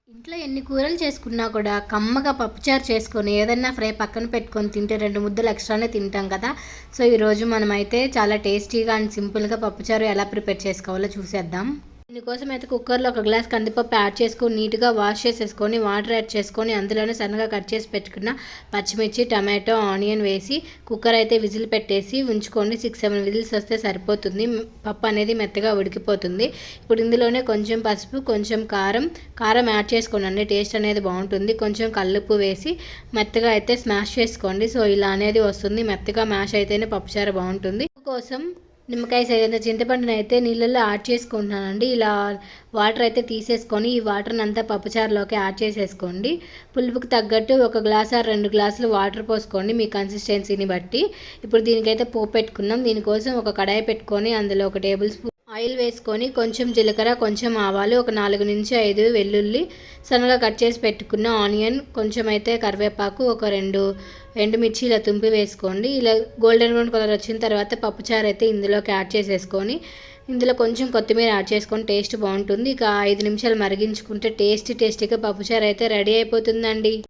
ఇంట్లో ఎన్ని కూరలు చేసుకున్నా కూడా కమ్మగా పప్పుచారు చేసుకొని ఏదన్నా ఫ్రై పక్కన పెట్టుకొని తింటే 2 ముద్దలు ఎక్స్ట్రానే తింటాం కదా. సో ఈరోజు మనమైతే చాలా టేస్టీగా అండ్ సింపుల్గా పప్పుచారు ఎలా ప్రిపేర్ చేసుకోవాలో చూసేద్దాం. దీనికోసం అయితే కుక్కర్లో ఒక గ్లాస్ కందిపప్పు యాడ్ చేసుకొని నీట్గా వాష్ చేసేసుకొని వాటర్ యాడ్ చేసుకొని అందులోనే సన్నగా కట్ చేసి పెట్టుకున్న పచ్చిమిర్చి, టమాటో, ఆనియన్ వేసి కుక్కర్ అయితే విజిల్ పెట్టేసి ఉంచుకోండి. 6-7 విజిల్స్ వస్తే సరిపోతుంది. పప్పు అనేది మెత్తగా ఉడికిపోతుంది. ఇప్పుడు ఇందులోనే కొంచెం పసుపు, కొంచెం కారం యాడ్ చేసుకోండి. టేస్ట్ అనేది బాగుంటుంది. కొంచెం కల్లుప్పు వేసి మెత్తగా అయితే స్మాష్ చేసుకోండి. సో ఇలా అనేది వస్తుంది. మెత్తగా మ్యాష్ అయితేనే పప్పుచారు బాగుంటుంది. కోసం నిమ్మకాయ సైజంత చింతపండుని అయితే నీళ్ళల్లో యాడ్ చేసుకుంటున్నానండి. ఇలా వాటర్ అయితే తీసేసుకొని ఈ వాటర్ని అంతా పప్పుచారులోకి యాడ్ చేసేసుకోండి. పులుపుకి తగ్గట్టు 1 గ్లాస్ ఆర్ 2 గ్లాసులు వాటర్ పోసుకోండి మీ కన్సిస్టెన్సీని బట్టి. ఇప్పుడు దీనికైతే పోపు పెట్టుకుందాం. దీనికోసం ఒక కడాయి పెట్టుకొని అందులో 1 టేబుల్ స్పూన్ ఆయిల్ వేసుకొని కొంచెం జీలకర్ర, కొంచెం ఆవాలు, ఒక 4-5 వెల్లుల్లి, సన్నగా కట్ చేసి పెట్టుకున్న ఆనియన్, కొంచెం అయితే కరివేపాకు, ఒక 2 ఎండుమిర్చి ఇలా తుంపి వేసుకోండి. ఇలా గోల్డెన్ బ్రౌన్ కలర్ వచ్చిన తర్వాత పప్పుచారు అయితే ఇందులోకి యాడ్ చేసేసుకొని ఇందులో కొంచెం కొత్తిమీర యాడ్ చేసుకొని టేస్ట్ బాగుంటుంది. ఇక 5 నిమిషాలు మరిగించుకుంటే టేస్టీగా పప్పుచారు అయితే రెడీ అయిపోతుందండి.